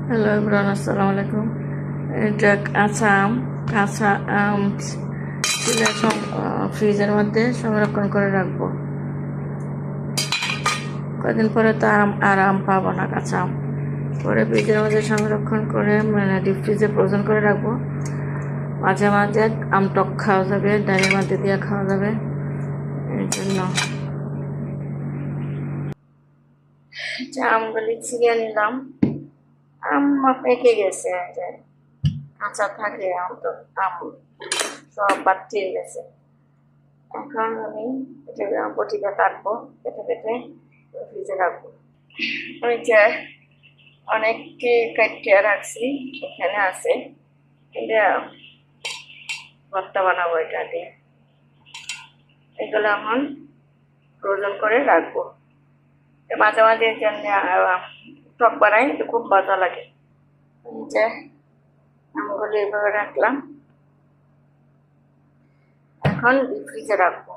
Hello everyone, আসসালামু আলাইকুম। এটা কাঁচা আম ছিলে ফ্রিজের মধ্যে সংরক্ষণ করে রাখবো। কয়েকদিন পরে তো আম পাবো না, কাঁচা আম। পরে ফ্রিজের মধ্যে সংরক্ষণ করে ডিপ ফ্রিজে ফ্রোজেন করে রাখবো। মাঝে মাঝে আম টক খাওয়া যাবে, ডালের মধ্যে দিয়ে খাওয়া যাবে। এই জন্য আমগুলি ছিঁড়ে নিলাম। আম পেকে গেছে, কাঁচা থাকে আম, তো আম সব বাচ্চিয়ে গেছে। এখন আমি এটা বটিটা কাটবো, কেটে কেটে ফ্রিজে রাখবো। ওই যে অনেককে কাটিয়ে রাখছি, এখানে আছে। এটা ভর্তা বানাবো এটা দিয়ে। এগুলো এখন ফ্রোজেন করে রাখবো। মাঝে মাঝে এর জন্য টক বানাই, তো খুব মজা লাগে। এই যে আমগুলো এইভাবে রাখলাম, এখন ডিপ ফ্রিজে রাখবো।